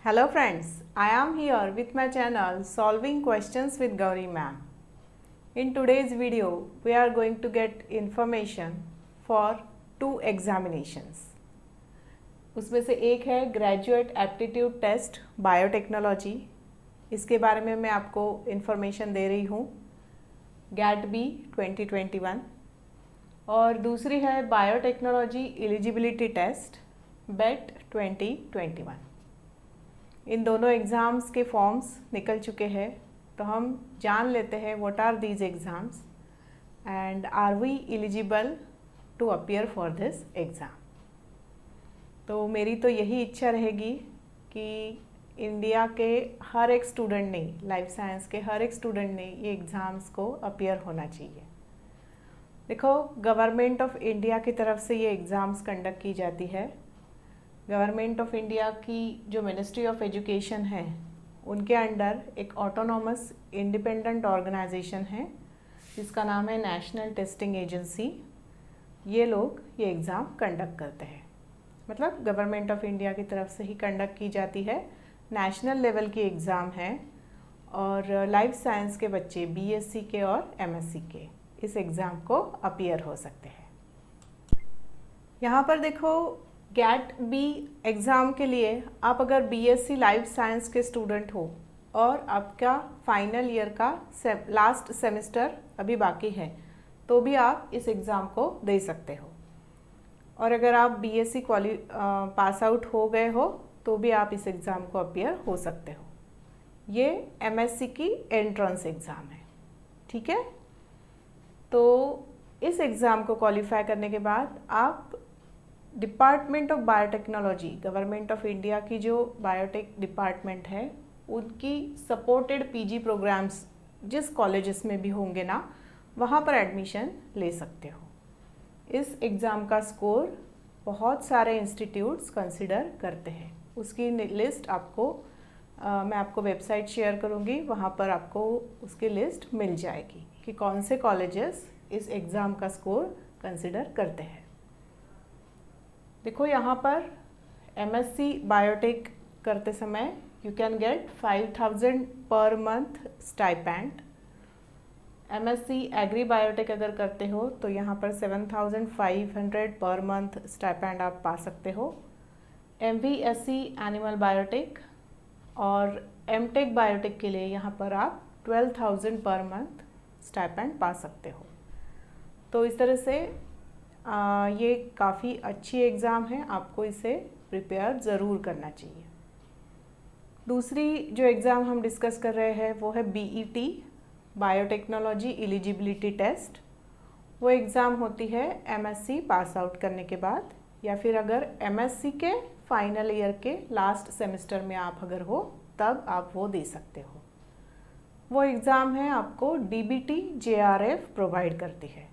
Hello friends, I am here with my channel Solving Questions with Gauri Ma'am. In today's video, we are going to get information for two examinations. उसमें से एक है graduate aptitude test biotechnology, इसके बारे में मैं आपको information दे रही हूँ गैट बी 2021, और दूसरी है बायोटेक्नोलॉजी एलिजिबिलिटी टेस्ट बेट 2021। इन दोनों एग्ज़ाम्स के फॉर्म्स निकल चुके हैं, तो हम जान लेते हैं what are these exams and are we eligible to appear for this exam. तो मेरी तो यही इच्छा रहेगी कि इंडिया के हर एक स्टूडेंट ने, लाइफ साइंस के हर एक स्टूडेंट ने ये एग्ज़ाम्स को अपीयर होना चाहिए। देखो, गवर्नमेंट ऑफ इंडिया की तरफ से ये एग्ज़ाम्स कंडक्ट की जाती है। गवर्नमेंट ऑफ इंडिया की जो मिनिस्ट्री ऑफ एजुकेशन है, उनके अंडर एक ऑटोनॉमस इंडिपेंडेंट ऑर्गेनाइजेशन है जिसका नाम है नेशनल टेस्टिंग एजेंसी। ये लोग ये एग्ज़ाम कंडक्ट करते हैं, मतलब गवर्नमेंट ऑफ इंडिया की तरफ से ही कंडक्ट की जाती है। नेशनल लेवल की एग्ज़ाम है और लाइफ साइंस के बच्चे बीएससी के और एमएससी के इस एग्ज़ाम को अपीयर हो सकते हैं। यहाँ पर देखो, गैट बी एग्ज़ाम के लिए आप अगर बीएससी लाइफ साइंस के स्टूडेंट हो और आपका फाइनल ईयर का लास्ट सेमेस्टर अभी बाकी है, तो भी आप इस एग्ज़ाम को दे सकते हो। और अगर आप बीएससी पास आउट हो गए हो तो भी आप इस एग्ज़ाम को अपीयर हो सकते हो। ये एमएससी की एंट्रेंस एग्ज़ाम है, ठीक है। तो इस एग्ज़ाम को क्वालिफाई करने के बाद आप department of biotechnology, government of India की जो बायोटेक डिपार्टमेंट है, उनकी सपोर्टेड पीजी प्रोग्राम्स जिस कॉलेजेस में भी होंगे ना, वहाँ पर एडमिशन ले सकते हो। इस एग्ज़ाम का स्कोर बहुत सारे इंस्टीट्यूट्स कंसिडर करते हैं। उसकी लिस्ट आपको मैं आपको वेबसाइट शेयर करूँगी, वहाँ पर आपको उसकी लिस्ट मिल जाएगी कि कौन से कॉलेजेस इस एग्ज़ाम का स्कोर कंसिडर करते हैं। देखो, यहाँ पर एमएससी बायोटेक करते समय you can get 5000 per month stipend. MSc agri biotech अगर करते हो तो यहाँ पर 7500 पर मंथ स्टाइपेंड आप पा सकते हो। एमवीएससी एनिमल बायोटेक और एमटेक बायोटेक के लिए यहाँ पर आप 12000 पर मंथ स्टाइपेंड पा सकते हो। तो इस तरह से ये काफ़ी अच्छी एग्ज़ाम है, आपको इसे प्रिपेयर ज़रूर करना चाहिए। दूसरी जो एग्ज़ाम हम डिस्कस कर रहे हैं वो है बीईटी, बायोटेक्नोलॉजी एलिजिबिलिटी टेस्ट। वो एग्ज़ाम होती है एमएससी पास आउट करने के बाद, या फिर अगर एमएससी के फाइनल ईयर के लास्ट सेमेस्टर में आप अगर हो तब आप वो दे सकते हो। वो एग्ज़ाम है आपको डीबीटी जेआरएफ प्रोवाइड करती है।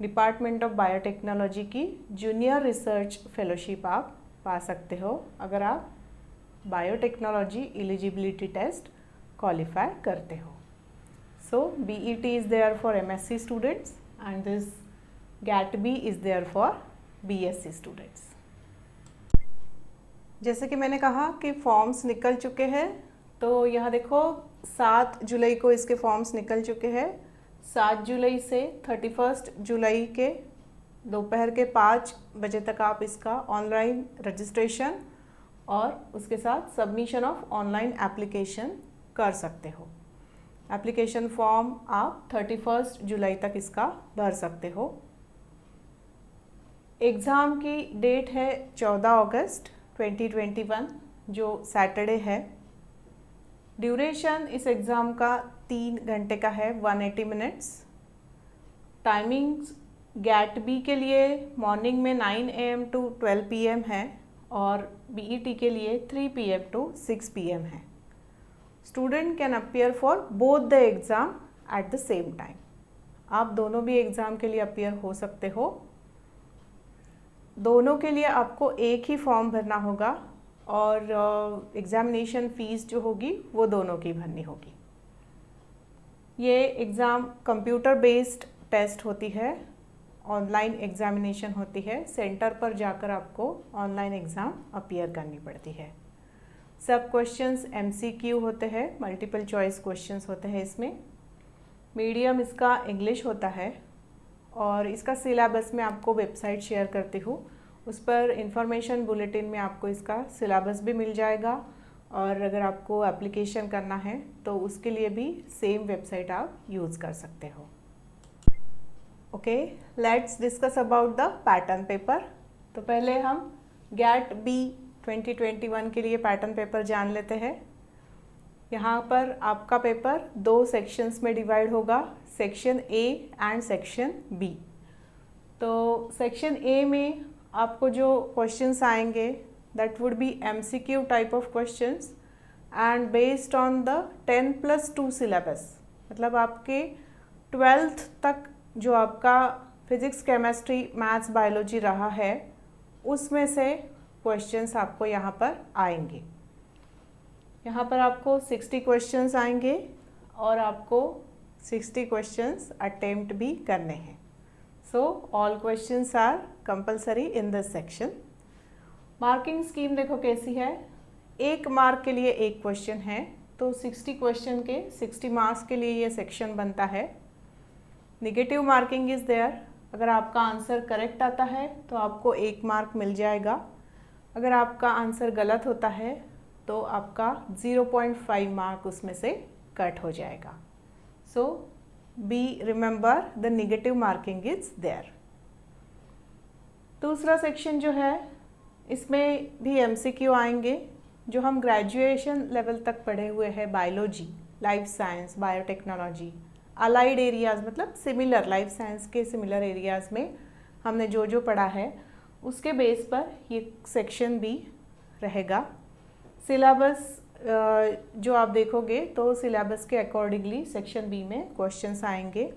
डिपार्टमेंट ऑफ बायोटेक्नोलॉजी की जूनियर रिसर्च फेलोशिप आप पा सकते हो अगर आप बायोटेक्नोलॉजी एलिजिबिलिटी टेस्ट क्वालिफाई करते हो। So BET is there for MSc students and this GAT B is there for BSc students. जैसे कि मैंने कहा कि फॉर्म्स निकल चुके हैं, तो यहाँ देखो 7 जुलाई को इसके फॉर्म्स निकल चुके हैं। 7 जुलाई से 31 जुलाई के दोपहर के 5 बजे तक आप इसका ऑनलाइन रजिस्ट्रेशन और उसके साथ सबमिशन ऑफ ऑनलाइन एप्लीकेशन कर सकते हो। एप्लीकेशन फॉर्म आप 31 जुलाई तक इसका भर सकते हो। एग्ज़ाम की डेट है 14 अगस्त 2021, जो सैटरडे है। ड्यूरेशन इस एग्ज़ाम का 3 घंटे का है, 180 मिनट्स। टाइमिंग्स गैट बी के लिए मॉर्निंग में 9 AM टू 12 PM है और बीईटी के लिए 3 PM टू 6 PM है। Student can appear for both the exam at the same time. आप दोनों भी एग्ज़ाम के लिए अपीयर हो सकते हो। दोनों के लिए आपको एक ही फॉर्म भरना होगा और एग्ज़ामिनेशन फ़ीस जो होगी वो दोनों की भरनी होगी। ये एग्ज़ाम कंप्यूटर बेस्ड टेस्ट होती है, ऑनलाइन एग्ज़ामिनेशन होती है। सेंटर पर जाकर आपको ऑनलाइन एग्ज़ाम अपीयर करनी पड़ती है। सब क्वेश्चंस MCQ होते हैं, मल्टीपल चॉइस क्वेश्चंस होते हैं इसमें। मीडियम इसका इंग्लिश होता है और इसका सिलेबस मैं आपको वेबसाइट शेयर करती हूँ, उस पर इंफॉर्मेशन बुलेटिन में आपको इसका सिलेबस भी मिल जाएगा और अगर आपको एप्लीकेशन करना है तो उसके लिए भी सेम वेबसाइट आप यूज़ कर सकते हो। Okay, let's discuss about the pattern paper. तो पहले हम GAT B 2021 के लिए पैटर्न पेपर जान लेते हैं। यहाँ पर आपका पेपर 2 सेक्शंस में डिवाइड होगा, section A and section B। तो सेक्शन A में आपको जो क्वेश्चंस आएंगे that would be MCQ type of questions and based on the 10+2 syllabus, मतलब आपके 12th तक जो आपका फिजिक्स, केमिस्ट्री, मैथ्स, बायोलॉजी रहा है उसमें से क्वेश्चंस आपको यहाँ पर आएंगे। यहाँ पर आपको 60 क्वेश्चंस आएंगे और आपको 60 क्वेश्चंस अटेम्प्ट भी करने हैं। So all questions are compulsory in this section. Marking scheme देखो कैसी है, 1 मार्क के लिए 1 क्वेश्चन है, तो 60 क्वेश्चन के 60 मार्क्स के लिए ये सेक्शन बनता है। नेगेटिव मार्किंग इज़ देयर, अगर आपका आंसर करेक्ट आता है तो आपको 1 मार्क मिल जाएगा, अगर आपका आंसर गलत होता है तो आपका 0.5 मार्क उसमें से कट हो जाएगा। So be remember the negative marking is there. दूसरा सेक्शन जो है इसमें भी MCQ आएंगे, जो हम ग्रेजुएशन लेवल तक पढ़े हुए हैं, biology, life science, biotechnology, allied areas मतलब सिमिलर, लाइफ साइंस के सिमिलर एरियाज़ में हमने जो जो पढ़ा है उसके बेस पर ये सेक्शन भी रहेगा। सिलेबस जो आप देखोगे तो सिलेबस के अकॉर्डिंगली सेक्शन B में क्वेश्चंस आएंगे,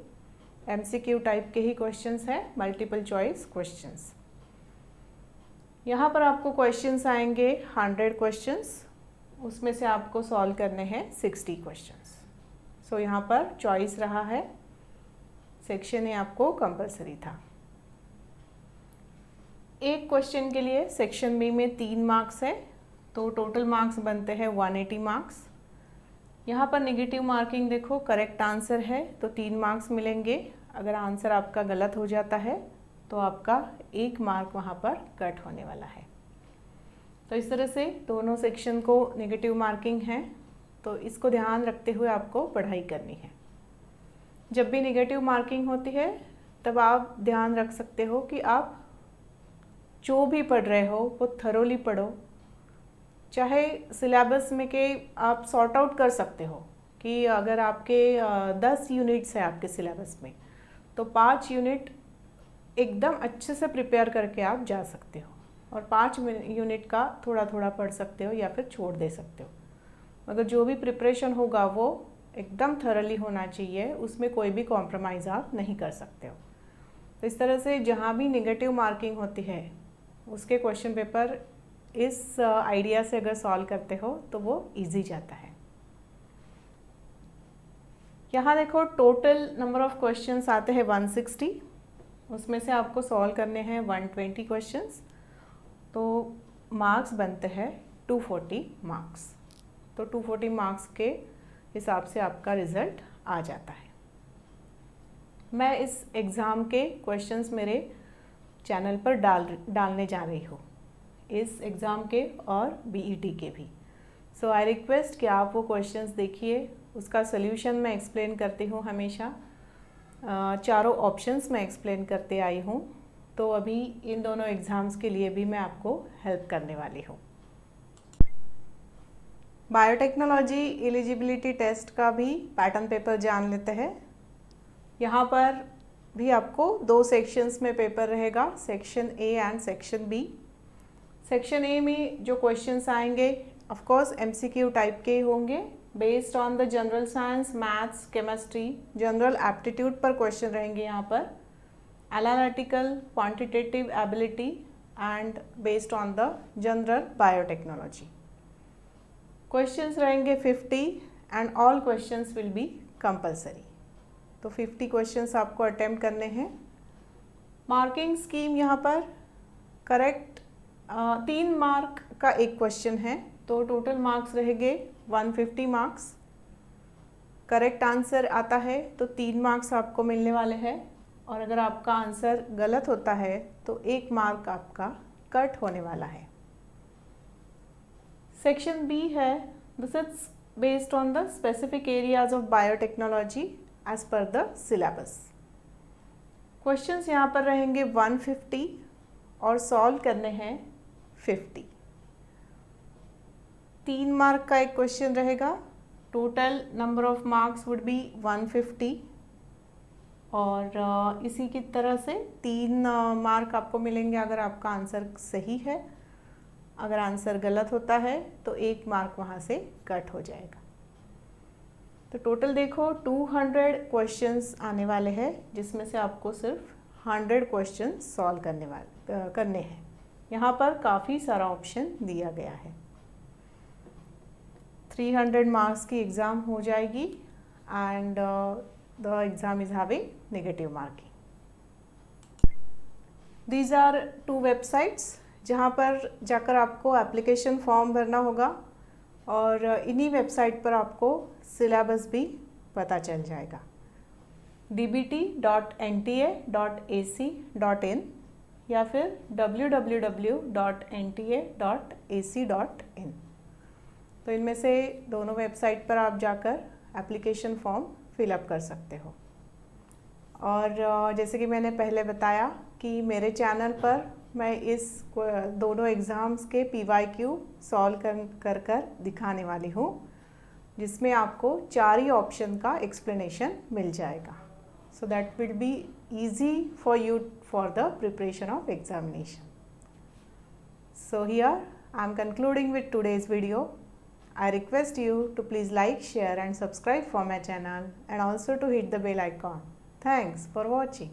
MCQ टाइप के ही क्वेश्चंस हैं, मल्टीपल चॉइस क्वेश्चंस। यहाँ पर आपको क्वेश्चंस आएंगे 100 क्वेश्चंस, उसमें से आपको सॉल्व करने हैं 60 क्वेश्चंस। सो यहाँ पर चॉइस रहा है, सेक्शन A आपको कंपलसरी था। एक क्वेश्चन के लिए सेक्शन B में 3 मार्क्स है, तो टोटल मार्क्स बनते हैं 180 मार्क्स। यहाँ पर नेगेटिव मार्किंग देखो, करेक्ट आंसर है तो 3 मार्क्स मिलेंगे, अगर आंसर आपका गलत हो जाता है तो आपका 1 मार्क वहाँ पर कट होने वाला है। तो इस तरह से दोनों सेक्शन को नेगेटिव मार्किंग है, तो इसको ध्यान रखते हुए आपको पढ़ाई करनी है। जब भी नेगेटिव मार्किंग होती है तब आप ध्यान रख सकते हो कि आप जो भी पढ़ रहे हो वो थरोली पढ़ो, चाहे सिलेबस में के आप सॉर्ट आउट कर सकते हो कि अगर आपके 10 यूनिट्स है आपके सिलेबस में तो 5 यूनिट एकदम अच्छे से प्रिपेयर करके आप जा सकते हो और 5 यूनिट का थोड़ा थोड़ा पढ़ सकते हो या फिर छोड़ दे सकते हो, मगर जो भी प्रिपरेशन होगा वो एकदम थरली होना चाहिए, उसमें कोई भी कॉम्प्रोमाइज़ आप नहीं कर सकते हो। तो इस तरह से जहाँ भी नेगेटिव मार्किंग होती है उसके क्वेश्चन पेपर इस आइडिया से अगर सॉल्व करते हो तो वो इजी जाता है। यहाँ देखो टोटल नंबर ऑफ क्वेश्चंस आते हैं 160, उसमें से आपको सॉल्व करने हैं 120 क्वेश्चंस, तो मार्क्स बनते हैं 240 मार्क्स। तो 240 मार्क्स के हिसाब से आपका रिज़ल्ट आ जाता है। मैं इस एग्ज़ाम के क्वेश्चंस मेरे चैनल पर डालने जा रही हूँ, इस एग्ज़ाम के और BET के भी। सो आई रिक्वेस्ट कि आप वो क्वेश्चंस देखिए, उसका सल्यूशन मैं एक्सप्लेन करती हूँ हमेशा, चारों ऑप्शंस मैं एक्सप्लेन करते आई हूँ, तो अभी इन दोनों एग्ज़ाम्स के लिए भी मैं आपको हेल्प करने वाली हूँ। बायोटेक्नोलॉजी एलिजिबिलिटी टेस्ट का भी पैटर्न पेपर जान लेते हैं। यहाँ पर भी आपको 2 सेक्शंस में पेपर रहेगा, section A and section B। Section A में जो क्वेश्चंस आएंगे ऑफ कोर्स MCQ टाइप के होंगे, based on the general science, maths, chemistry, general aptitude पर क्वेश्चन रहेंगे यहाँ पर, analytical, quantitative ability and based on the general biotechnology. Questions रहेंगे 50 and all questions will be compulsory. तो 50 questions आपको attempt करने हैं। मार्किंग स्कीम यहाँ पर करेक्ट 3 मार्क का एक क्वेश्चन है, तो टोटल मार्क्स रहेंगे 150 मार्क्स। करेक्ट आंसर आता है तो 3 मार्क्स आपको मिलने वाले हैं, और अगर आपका आंसर गलत होता है तो 1 मार्क आपका कट होने वाला है। सेक्शन बी है, this is based on the specific areas of biotechnology as per the syllabus. Questions यहाँ पर रहेंगे 150 और सॉल्व करने हैं 50। 3 मार्क का एक क्वेश्चन रहेगा, total number of marks would be 150, और इसी की तरह से 3 मार्क आपको मिलेंगे अगर आपका आंसर सही है। अगर आंसर गलत होता है तो 1 मार्क वहाँ से कट हो जाएगा। तो टोटल देखो 200 क्वेश्चंस आने वाले हैं, जिसमें से आपको सिर्फ 100 क्वेश्चन सॉल्व करने हैं। यहाँ पर काफ़ी सारा ऑप्शन दिया गया है। 300 मार्क्स की एग्ज़ाम हो जाएगी, and the exam is having negative marking. These are 2 websites जहाँ पर जाकर आपको एप्लीकेशन फॉर्म भरना होगा, और इन्हीं वेबसाइट पर आपको सिलेबस भी पता चल जाएगा। dbt.nta.ac.in या फिर www.nta.ac.in। तो इनमें से दोनों वेबसाइट पर आप जाकर एप्लीकेशन फॉर्म फिलअप कर सकते हो। और जैसे कि मैंने पहले बताया कि मेरे चैनल पर मैं इस दोनों एग्ज़ाम्स के PYQ सॉल्व कर दिखाने वाली हूँ, जिसमें आपको 4 ही ऑप्शन का एक्सप्लेनेशन मिल जाएगा। So that will be easy for you for the preparation of examination. So here I am concluding with today's video. I request you to please like, share and subscribe for my channel, and also to hit the bell icon. Thanks for watching.